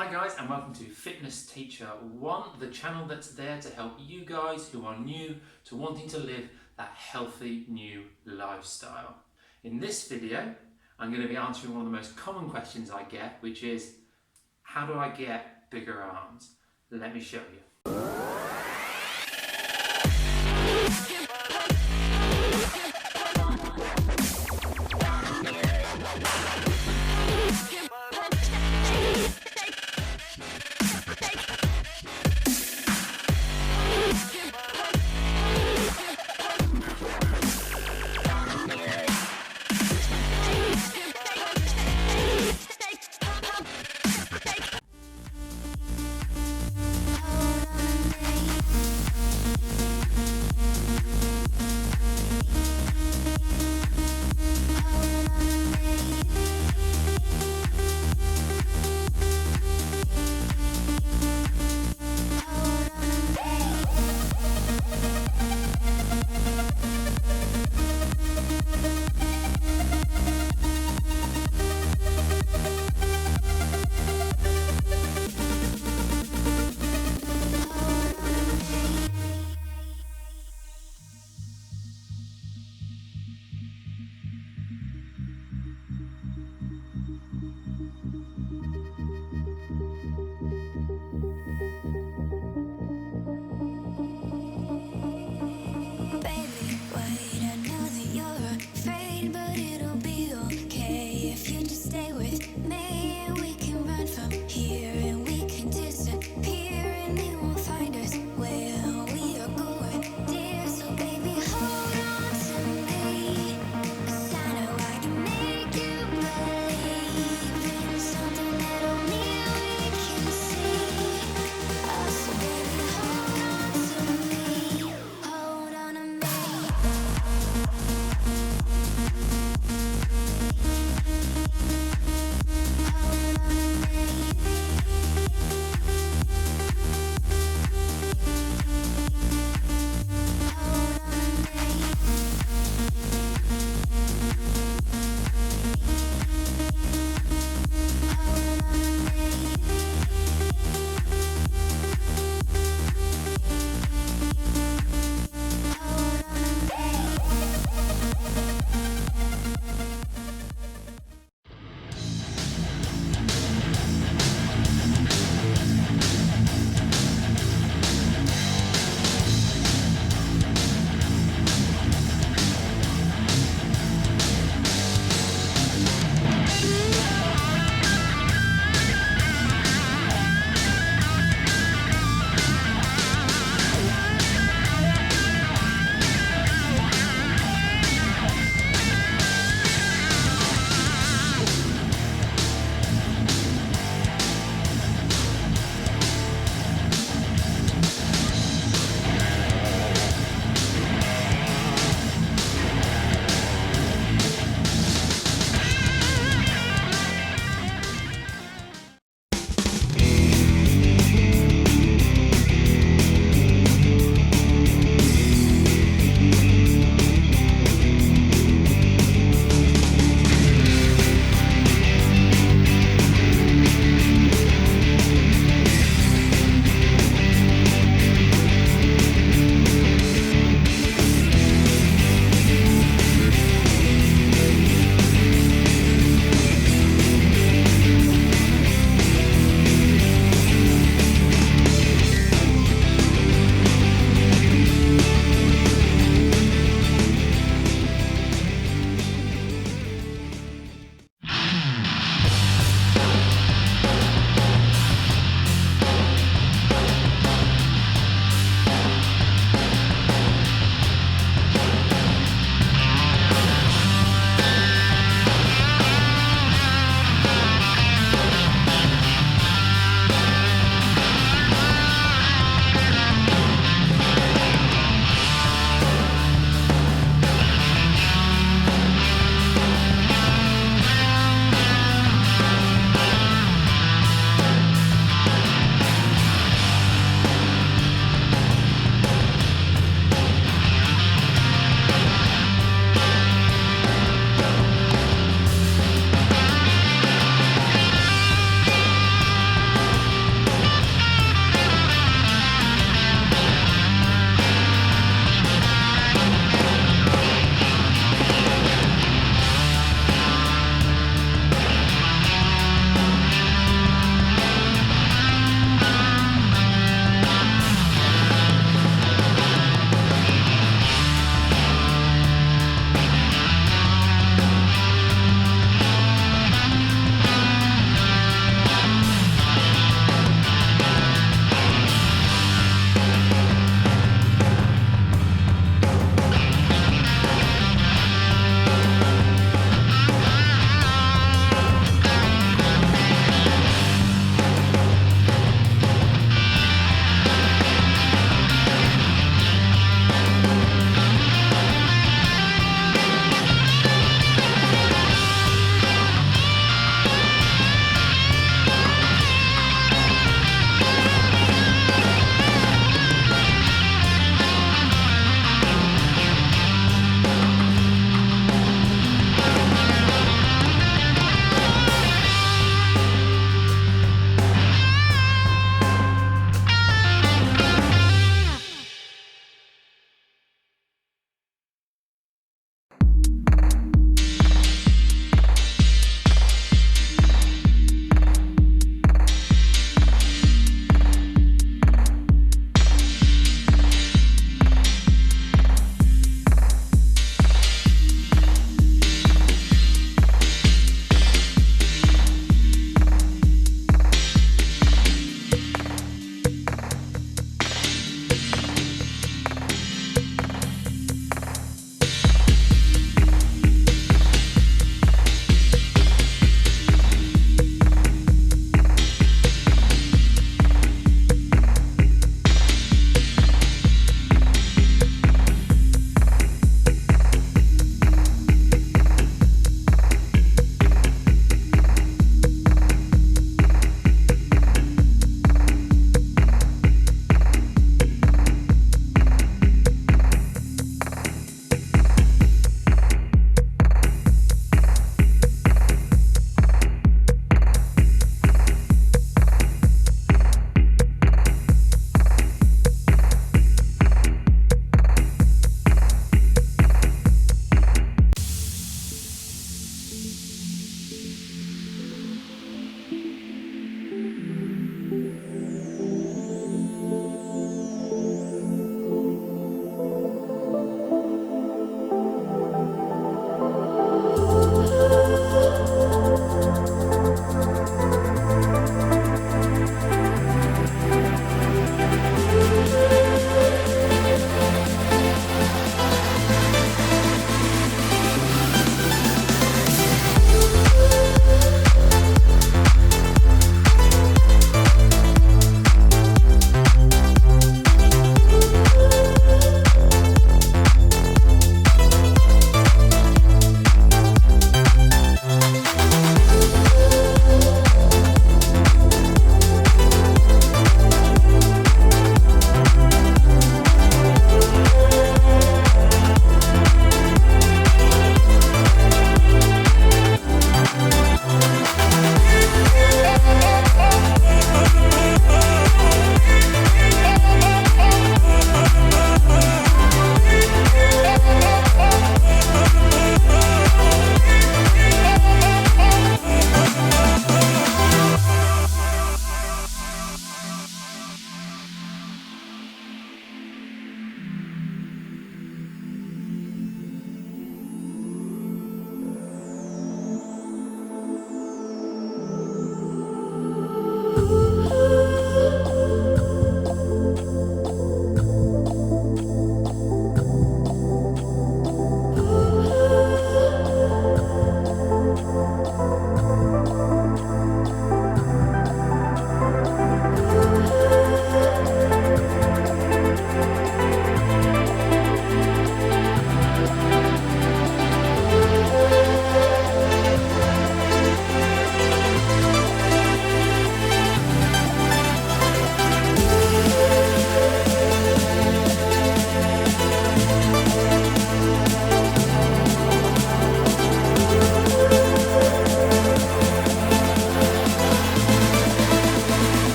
Hi guys, and welcome to Fitness Teacher 1, the channel that's there to help you guys who are new to wanting to live that healthy new lifestyle. In this video, I'm going to be answering one of the most common questions I get, which is, how do I get bigger arms? Let me show you.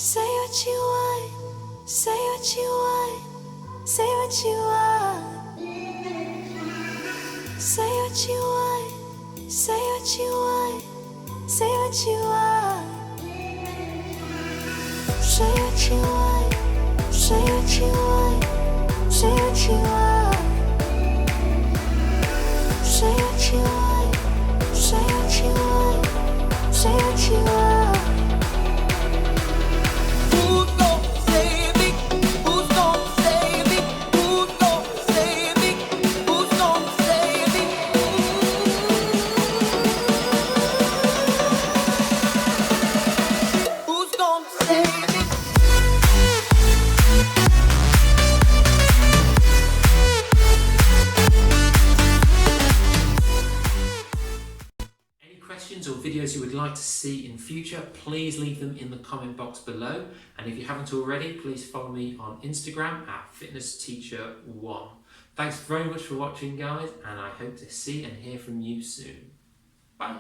Say what you want, say what you want, say what you want. Say what you want, say what you want, say what you want. Say what you want, say what you want, say what you want. Say what you want, say what you want, say what you want. Questions or videos you would like to see in future, please leave them in the comment box below. And if you haven't already, please follow me on Instagram at fitnessteacher1. Thanks very much for watching, guys, and I hope to see and hear from you soon. Bye.